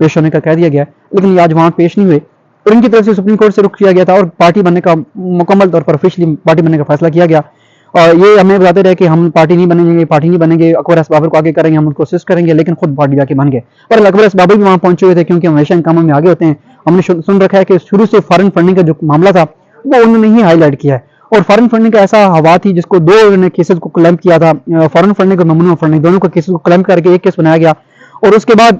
پیش ہونے کا کہہ دیا گیا، لیکن یہ آج وہاں پیش نہیں ہوئے اور ان کی طرف سے سپریم کورٹ سے رخ کیا گیا تھا اور پارٹی بننے کا مکمل طور پر آفیشلی پارٹی بننے کا فیصلہ کیا گیا. اور یہ ہمیں بتاتے رہے کہ ہم پارٹی نہیں بنیں گے، اکبر ایس بابر کو آگے کریں گے، ہم ان کو اسسٹ کریں گے، لیکن خود پارٹی جا کے بن گئے. پر اکبر ایس بابر بھی وہاں پہنچے ہوئے تھے کیونکہ ہمیشہ ان کاموں میں آگے ہوتے ہیں. ہم نے سن رکھا ہے کہ شروع سے فارن فنڈنگ کا جو معاملہ تھا وہ انہوں نے ہی ہائی لائٹ کیا ہے، اور فارن فنڈنگ کا ایسا ہوا تھی جس کو دو نے کیسز کو کلیم کیا تھا، فارن فنڈنگ اور ممنوع فنڈنگ دونوں کو کیسز کو کلیم کر کے ایک کیس بنایا گیا، اور اس کے بعد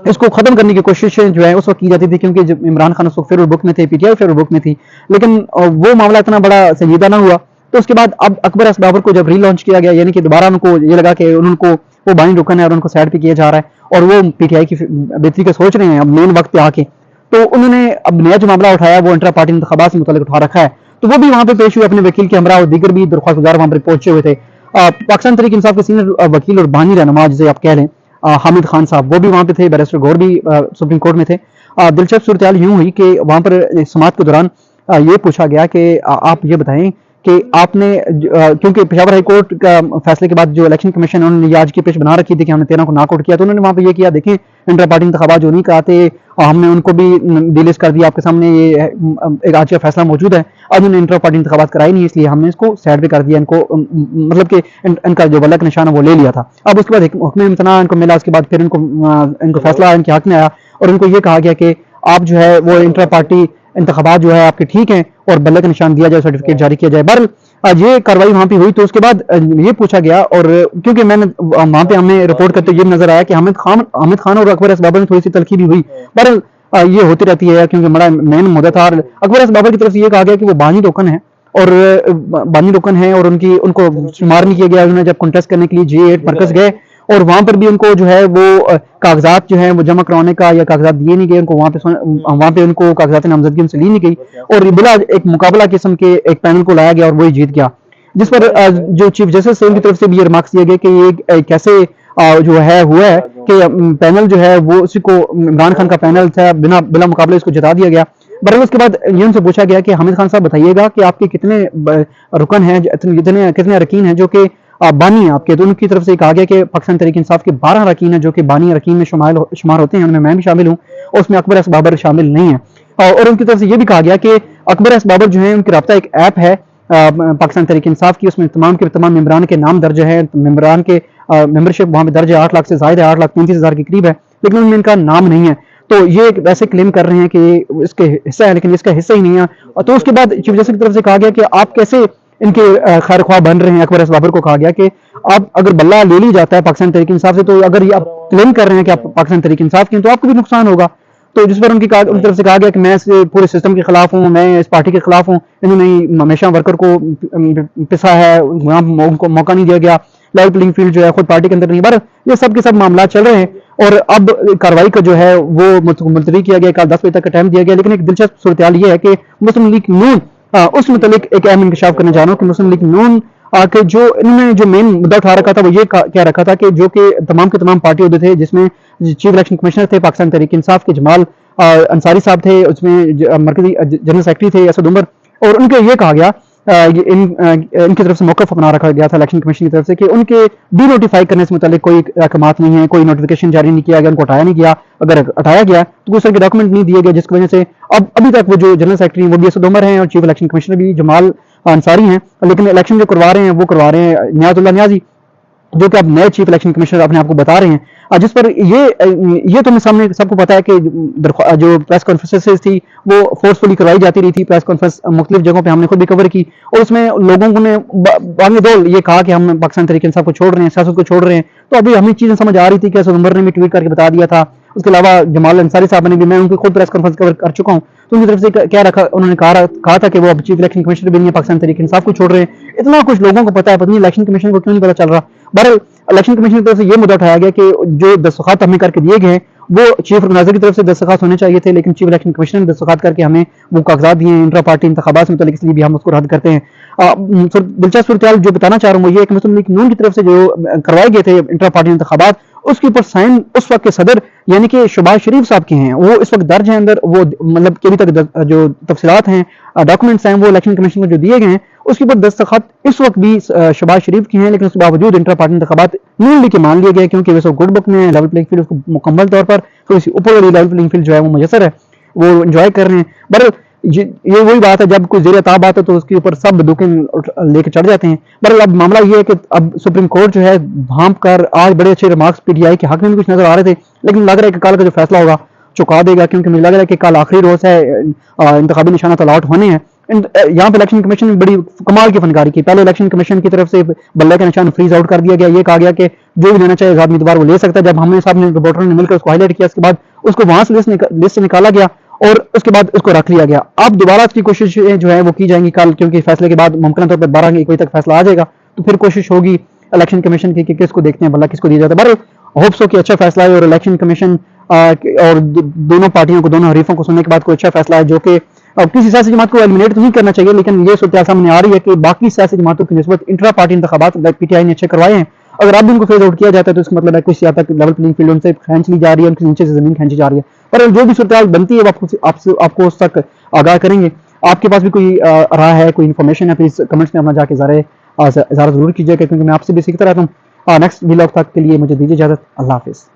اس کو ختم کرنے کی کوششیں جو ہے اس وقت کی جاتی تھی کیونکہ جب عمران خان اس وقت فیور بک میں تھے، پی ٹی آئی فیور بک میں تھی، لیکن وہ معاملہ اتنا بڑا سنجیدہ نہ ہوا. تو اس کے بعد اب اکبر ایس بابر کو جب ری لانچ کیا گیا، یعنی کہ دوبارہ ان کو یہ لگا کہ ان کو وہ بانی رکن ہے اور ان کو سائڈ پہ کیا جا رہا ہے اور وہ پی ٹی آئی کی بہتری کا سوچ رہے ہیں اب مین وقت پہ آ کے، تو انہوں نے اب نیا جو معاملہ اٹھایا وہ انٹرا پارٹی انتخابات سے متعلق اٹھا رکھا ہے. تو وہ بھی وہاں پہ پیش ہوئے اپنے وکیل کے ہمراہ اور دیگر بھی درخواست گزار وہاں پہ پہنچے ہوئے تھے. پاکستان تحریک انصاف کے سینئر وکیل اور بانی رہنما جسے آپ کہہ لیں حامد خان صاحب، وہ بھی وہاں پہ تھے، بیرسٹر گور بھی سپریم کورٹ میں تھے. دلچسپ صورتحال یوں ہوئی کہ وہاں پر سماعت کے دوران یہ پوچھا گیا کہ آپ یہ بتائیں کہ آپ نے کیونکہ پشاور ہائی کورٹ کا فیصلے کے بعد جو الیکشن کمیشن انہوں نے یہ آج کی پیش بنا رکھی تھی کہ ہم نے 13 کو ناک آؤٹ کیا، تو انہوں نے وہاں پہ یہ کیا، دیکھیں انٹر پارٹی انتخابات جو نہیں کراتے ہم نے ان کو بھی ڈی لسٹ کر دیا، آپ کے سامنے یہ ایک آج کا فیصلہ موجود ہے، آج انہوں نے انٹر پارٹی انتخابات کرائی نہیں، اس لیے ہم نے اس کو سائڈ پہ کر دیا، ان کو مطلب کہ ان کا جو بلک نشان ہے وہ لے لیا تھا. اب اس کے بعد حکم امتناع ان کو ملا، اس کے بعد پھر ان کو فیصلہ ان کے حق میں آیا اور ان کو یہ کہا گیا کہ آپ جو ہے وہ انٹر پارٹی انتخابات جو ہے آپ کے ٹھیک ہیں اور بلک نشان دیا جائے، سرٹیفکیٹ جاری کیا جائے. بہرحال آج یہ کاروائی وہاں پہ ہوئی. تو اس کے بعد یہ پوچھا گیا اور کیونکہ میں نے وہاں پہ ہمیں رپورٹ کرتے یہ نظر آیا کہ حامد خان اور اکبر ایس بابر میں تھوڑی سی تلخی بھی ہوئی. بہرحال یہ ہوتی رہتی ہے کیونکہ بڑا مین مدعا تھا. اکبر ایس بابر کی طرف سے یہ کہا گیا کہ وہ بانی رکن ہے اور ان کو شمار نہیں کیا گیا. انہوں نے جب کنٹیسٹ کرنے کے لیے G8 مرکز گئے اور وہاں پر بھی ان کو جو ہے وہ کاغذات جو ہیں وہ جمع کروانے کا یا کاغذات دیے نہیں گئے ان کو، وہاں پہ ان کو کاغذات نامزدگی ان سے لی نہیں گئی اور بلا ایک مقابلہ قسم کے ایک پینل کو لایا گیا اور وہی جیت گیا، جس پر جو چیف جسٹس سے ان کی طرف سے بھی یہ ریمارکس دیے گئے کہ یہ کیسے جو ہے ہوا ہے کہ پینل جو ہے وہ اسی کو عمران خان کا پینل تھا، بلا مقابلہ اس کو جتا دیا گیا. بہرحال اس کے بعد یہ ان سے پوچھا گیا کہ حامد خان صاحب بتائیے گا کہ آپ کے کتنے رکن ہیں، کتنے اراکین ہیں جو کہ بانی ہیں آپ کے. تو ان کی طرف سے کہا گیا کہ پاکستان تحریک انصاف کے 12 اراکین ہیں جو کہ بانی اراکین میں شمار ہوتے ہیں، ان میں بھی شامل ہوں اور اس میں اکبر ایس بابر شامل نہیں ہے. اور ان کی طرف سے یہ بھی کہا گیا کہ اکبر ایس بابر جو ہیں ان کی رابطہ ایک ایپ ہے پاکستان تحریک انصاف کی، اس میں تمام کے تمام ممبران کے نام درج ہیں، ممبران کے ممبرشپ وہاں پہ درج ہے 8 لاکھ سے زائد ہے، 8,35,000 کے قریب ہے، لیکن ان میں ان کا نام نہیں ہے. تو یہ ویسے کلیم کر رہے ہیں کہ اس کے حصہ ہے لیکن اس کا حصہ ہی نہیں ہے. تو اس کے بعد چیف جسٹس کی طرف سے کہا گیا کہ آپ کیسے ان کے خیر خواہ بن رہے ہیں. اکبر ایس بابر کو کہا گیا کہ آپ اگر بلہ لے لی جاتا ہے پاکستان تحریک انصاف سے، تو اگر یہ آپ کلیم کر رہے ہیں کہ آپ پاکستان تحریک انصاف کے ہیں تو آپ کو بھی نقصان ہوگا. تو جس پر ان کی طرف سے کہا گیا کہ میں اس پورے سسٹم کے خلاف ہوں، میں اس پارٹی کے خلاف ہوں، انہوں نے ہمیشہ ورکر کو پسا ہے، وہاں ان کو موقع نہیں دیا گیا، لیول پلینگ فیلڈ جو ہے خود پارٹی کے اندر نہیں. بار یہ سب کے سب معاملات چل رہے ہیں اور اب کاروائی کا جو ہے وہ ملتوی کیا گیا، کل 10 بجے تک کا ٹائم دیا گیا. لیکن ایک دلچسپ صورتحال یہ ہے کہ مسلم لیگ نون اس متعلق ایک اہم انکشاف کرنے جا رہا ہوں کہ مسلم لیگ نون کہ جو انہوں نے جو مین مدعا اٹھا رکھا تھا وہ یہ کہہ رکھا تھا کہ جو کہ تمام کے تمام پارٹی عہدے تھے، جس میں چیف الیکشن کمشنر تھے پاکستان تحریک انصاف کے جمال انصاری صاحب تھے، اس میں مرکزی جنرل سیکرٹری تھے اسد عمر، اور ان کو یہ کہا گیا ان کی طرف سے موقف اپنا رکھا گیا تھا الیکشن کمیشن کی طرف سے کہ ان کے ڈی نوٹیفائی کرنے سے متعلق کوئی احکامات نہیں ہیں، کوئی نوٹیفیکیشن جاری نہیں کیا گیا، ان کو ہٹایا نہیں گیا، اگر ہٹایا گیا تو کوئی طرح کے ڈاکومنٹ نہیں دیے گئے، جس کی وجہ سے ابھی تک وہ جو جنرل سیکرٹری وہ بھی اسد عمر ہیں اور چیف الیکشن کمشنر بھی جمال انصاری ہیں، لیکن الیکشن جو کروا رہے ہیں وہ کروا رہے ہیں نیاز اللہ نیازی، جو کہ اب نئے چیف الیکشن کمشنر اپنے آپ کو بتا رہے ہیں. جس پر یہ تو سامنے سب کو پتا ہے کہ جو پریس کانفرنسز تھی وہ فورسفلی کروائی جاتی رہی تھی. پریس کانفرنس مختلف جگہوں پہ ہم نے خود بھی کور کی اور اس میں لوگوں نے بانگ دول یہ کہا کہ ہم پاکستان تحریک انصاف کو چھوڑ رہے ہیں، سیاست کو چھوڑ رہے ہیں. تو ابھی ہمیں چیزیں سمجھ آ رہی تھی کہ اسد عمر نے بھی ٹویٹ کر کے بتا دیا تھا، اس کے علاوہ جمال انصاری صاحب نے بھی، میں ان کی خود پریس کانفرنس کور کر چکا ہوں، تو ان کی طرف سے کیا رکھا، انہوں نے کہا تھا کہ وہ اب چیف الیکشن کمشنر بھی نہیں ہے، پاکستان تحریک انصاف کو چھوڑ رہے ہیں. اتنا کچھ لوگوں کو پتا ہے، پتہ نہیں الیکشن کمیشن کو کیوں نہیں پتا چل رہا. بہرحال الیکشن کمیشن کی طرف سے یہ مدعا اٹھایا گیا کہ جو دستخط ہمیں کر کے دیے گئے ہیں وہ چیف آرگنائزر کی طرف سے دستخط ہونے چاہیے تھے، لیکن چیف الیکشن کمیشنر نے دستخط کر کے ہمیں وہ کاغذات دیے ہیں انٹرا پارٹی انتخابات سے متعلق، اس لیے بھی ہم اس کو رد کرتے ہیں. دلچسپ صورتحال جو بتانا چاہ رہا ہوں وہ یہ ہے کہ مسلم لیگ نون کی طرف سے جو کروائے گئے تھے انٹرا پارٹی انتخابات، اس کے اوپر سائن اس وقت کے صدر یعنی کہ شہباز شریف صاحب کے ہیں، وہ اس وقت درج ہیں اندر، وہ مطلب کہ ابھی تک جو تفصیلات ہیں ڈاکومنٹس ہیں وہ الیکشن کمیشن کو جو دیے گئے ہیں اس کے اوپر دستخط اس وقت بھی شہباز شریف کے ہیں، لیکن اس کے باوجود انٹرا پارٹی انتخابات نون لیگ کے مان لیے گئے کیونکہ وہ سب گڈ بک میں لیول پلینگ فیلڈ کو مکمل طور پر تھوڑی سی اوپر والی لیول پلینگ فیلڈ جو ہے وہ میسر ہے، وہ انجوائے کر رہے ہیں. بہرحال یہ وہی بات ہے، جب کوئی زیر تاب آتا ہے تو اس کے اوپر سب دکن لے کے چڑھ جاتے ہیں. بہرحال اب معاملہ یہ ہے کہ اب سپریم کورٹ جو ہے بھانپ کر آج بڑے اچھے ریمارکس پی ٹی آئی کے حق میں بھی کچھ نظر آ رہے تھے، لیکن لگ رہا ہے کہ کل کا جو فیصلہ ہوگا چکا دے گا، کیونکہ مجھے لگ رہا ہے کہ کل آخری روز ہے، انتخابی نشانات الاٹ ہونے ہیں. یہاں پہ الیکشن کمیشن نے بڑی کمال کی فنکاری کی. پہلے الیکشن کمیشن کی طرف سے بلے کا نشان فریز آؤٹ کر دیا گیا، یہ کہا گیا کہ جو بھی لینا چاہے آزاد امیدوار وہ لے سکتا ہے. جب ہم نے صاحب نے رپورٹروں نے مل کر اس کو ہائی لائٹ کیا، اس کے بعد اس کو وہاں سے لسٹ سے نکالا گیا اور اس کے بعد اس کو رکھ لیا گیا. اب دوبارہ اس کی کوششیں جو ہے وہ کی جائیں گی کل، کیونکہ فیصلے کے بعد ممکنہ طور پر 12 بجے تک فیصلہ آ جائے گا، تو پھر کوشش ہوگی الیکشن کمیشن کی کہ کس کو دیکھتے ہیں بھلا کس کو دیا جاتا ہے. بہرحال ہوپس ہو کہ اچھا فیصلہ ہے اور الیکشن کمیشن اور دونوں پارٹیوں کو، دونوں حریفوں کو سننے کے بعد کوئی اچھا فیصلہ ہے جو کہ کسی سیاسی جماعت کو ایلیمنیٹ تو نہیں کرنا چاہیے، لیکن یہ صورتحال سامنے آ رہی ہے کہ باقی سیاسی جماعتوں کی نسبت انٹرا پارٹی انتخابات پی ٹی آئی نے اچھے کروائے ہیں. اگر اب بھی ان کو فیز آؤٹ کیا جاتا ہے تو اس کا مطلب ہے کچھ حد تک لیول پلینگ فیلڈ ان سے کھینچ لی جا رہی ہے، ان کے نیچے سے زمین کھینچی جا رہی ہے. پر جو بھی صورتحال بنتی ہے وہ آپ کو اس تک آگاہ کریں گے. آپ کے پاس بھی کوئی رائے ہے، کوئی انفارمیشن ہے، پلیز کمنٹس میں اپنا جا کے اظہار ضرور کیجیے گا، کیونکہ میں آپ سے بھی سیکھتا رہتا ہوں. نیکسٹ ویلاگ تک کے لیے مجھے دیجیے اجازت. اللہ حافظ.